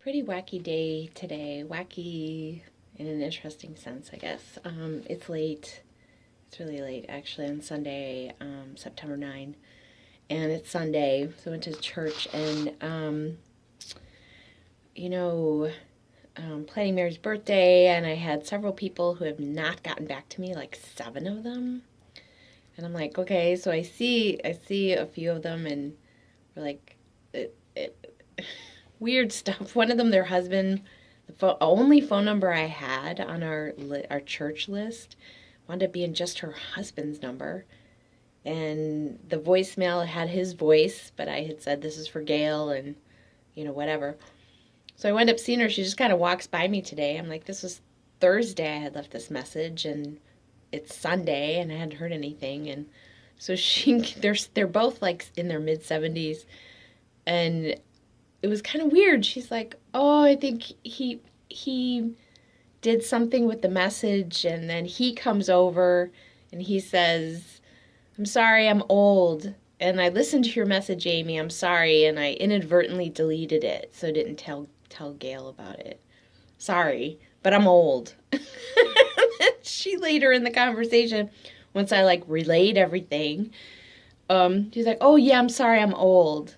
Pretty wacky day today. Wacky in an interesting sense, I guess. It's late. It's really late, actually, on Sunday, September 9. And it's Sunday, so I went to church and, you know, planning Mary's birthday, and I had several people who have not gotten back to me, like 7 of them. And I'm like, okay, so I see a few of them, and we're like, weird stuff. One of them, their husband, the only phone number I had on our church list wound up being just her husband's number, and the voicemail had his voice, but I had said this is for Gail, and whatever. So I wound up seeing her. She just kind of walks by me today. I'm like, this was Thursday. I had left this message, and it's Sunday, and I hadn't heard anything, and so they're both like in their mid-70s, and it was kind of weird. She's like, "Oh, I think he did something with the message," and then he comes over and he says, "I'm sorry, I'm old, and I listened to your message, Amy. I'm sorry, and I inadvertently deleted it, so I didn't tell Gail about it. Sorry, but I'm old." She later in the conversation, once I like relayed everything, she's like, "Oh yeah, I'm sorry, I'm old.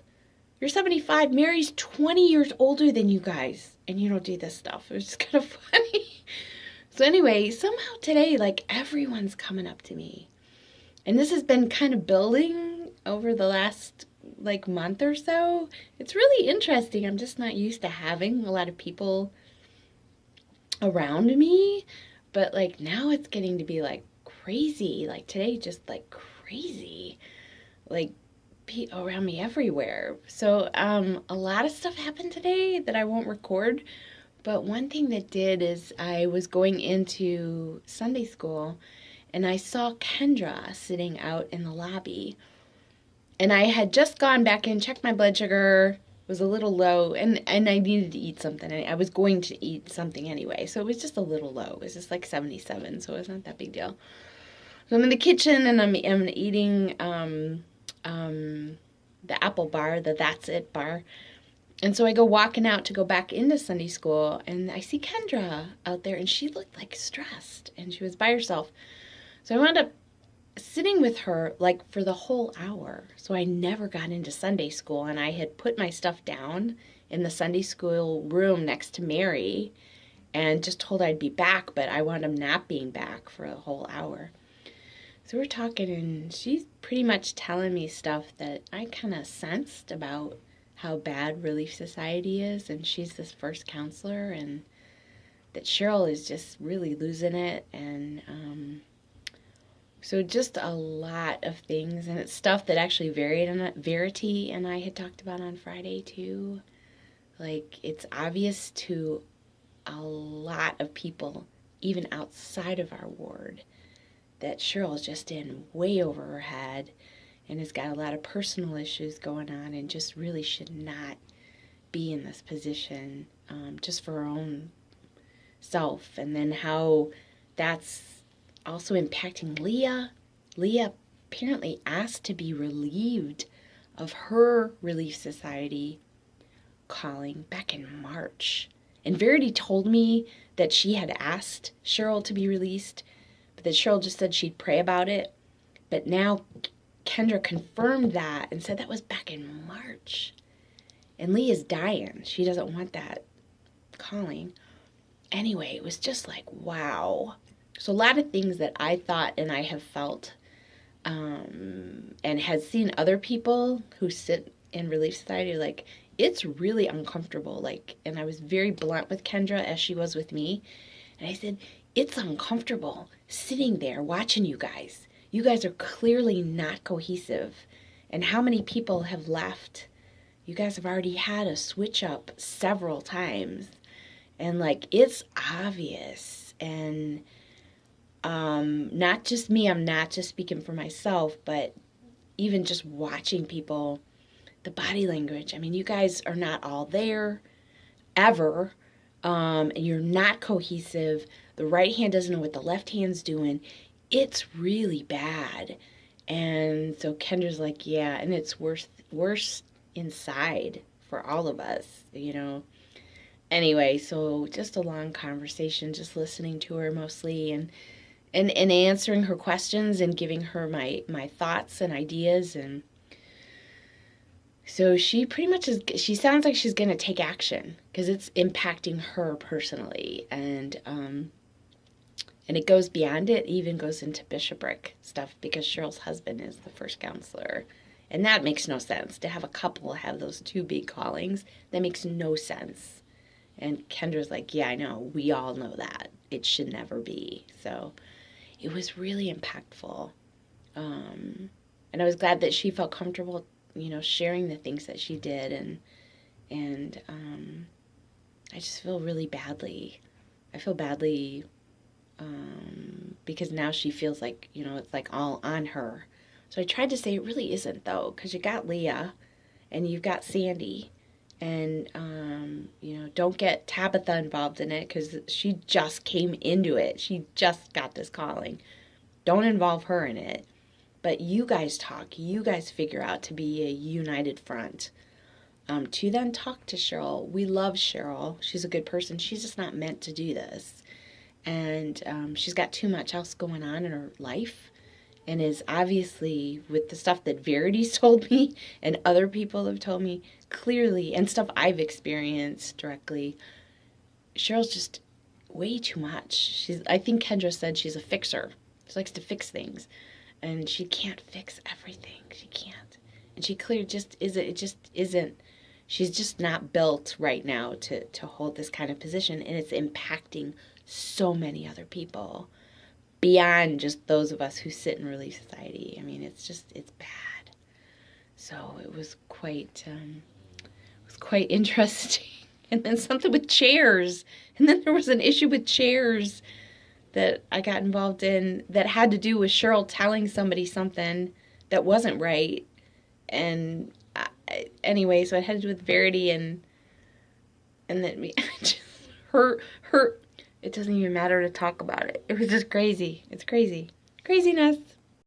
You're 75. Mary's 20 years older than you guys, and you don't do this stuff." It was just kind of funny. So anyway, somehow today, like, everyone's coming up to me. And this has been kind of building over the last, like, month or so. It's really interesting. I'm just not used to having a lot of people around me. But, like, now it's getting to be, like, crazy. Like, today, just, like, crazy. Like, around me everywhere. So a lot of stuff happened today that I won't record, but one thing that did is I was going into Sunday school and I saw Kendra sitting out in the lobby, and I had just gone back in, checked my blood sugar, was a little low, and I needed to eat something. I was going to eat something anyway, so it was just a little low. It was just like 77, so it was not that big deal. So I'm in the kitchen and I'm eating the apple bar, the That's It bar. And so I go walking out to go back into Sunday school, and I see Kendra out there, and she looked like stressed, and she was by herself. So I wound up sitting with her like for the whole hour. So I never got into Sunday school, and I had put my stuff down in the Sunday school room next to Mary and just told I'd be back, but I wound up not being back for a whole hour. So we're talking, and she's pretty much telling me stuff that I kind of sensed about how bad Relief Society is, and she's this first counselor, and that Cheryl is just really losing it, and so just a lot of things, and it's stuff that actually Verity and I had talked about on Friday too. Like, it's obvious to a lot of people, even outside of our ward, that Cheryl's just in way over her head and has got a lot of personal issues going on and just really should not be in this position, just for her own self. And then how that's also impacting Leah. Leah apparently asked to be relieved of her Relief Society calling back in March. And Verity told me that she had asked Cheryl to be released, but that Cheryl just said she'd pray about it. But now Kendra confirmed that and said that was back in March. And Lee is dying. She doesn't want that calling. Anyway, it was just like, wow. So a lot of things that I thought and I have felt, and had seen other people who sit in Relief Society, like, it's really uncomfortable. Like, and I was very blunt with Kendra as she was with me. And I said, it's uncomfortable sitting there watching you guys. You guys are clearly not cohesive. And how many people have left? You guys have already had a switch up several times. And, like, it's obvious. And not just me, I'm not just speaking for myself, but even just watching people, the body language. I mean, you guys are not all there ever. And you're not cohesive. The right hand doesn't know what the left hand's doing. It's really bad. And so Kendra's like, yeah, and it's worse inside for all of us, anyway, so just a long conversation, just listening to her mostly, and answering her questions and giving her my thoughts and ideas. And so she pretty much she sounds like she's going to take action because it's impacting her personally. And it goes beyond it, even goes into bishopric stuff because Cheryl's husband is the first counselor. And that makes no sense. To have a couple have those two big callings, that makes no sense. And Kendra's like, yeah, I know. We all know that. It should never be. So it was really impactful. And I was glad that she felt comfortable, sharing the things that she did. And I just feel really badly. I feel badly because now she feels like, it's like all on her. So I tried to say it really isn't, though, because you got Leah and you've got Sandy. And, don't get Tabitha involved in it because she just came into it. She just got this calling. Don't involve her in it. But you guys talk. You guys figure out to be a united front. To then talk to Cheryl. We love Cheryl. She's a good person. She's just not meant to do this. And she's got too much else going on in her life. And is obviously, with the stuff that Verity's told me and other people have told me, clearly, and stuff I've experienced directly, Cheryl's just way too much. I think Kendra said she's a fixer. She likes to fix things. And she can't fix everything. She can't. And she clearly just isn't, it just isn't, she's just not built right now to hold this kind of position. And it's impacting so many other people beyond just those of us who sit in Relief Society. I mean, it's bad. So it was quite interesting. And then something with chairs. And then there was an issue with chairs that I got involved in that had to do with Cheryl telling somebody something that wasn't right. And anyway, so it had to do with Verity and then her. It doesn't even matter to talk about it. It was just crazy. It's crazy. Craziness.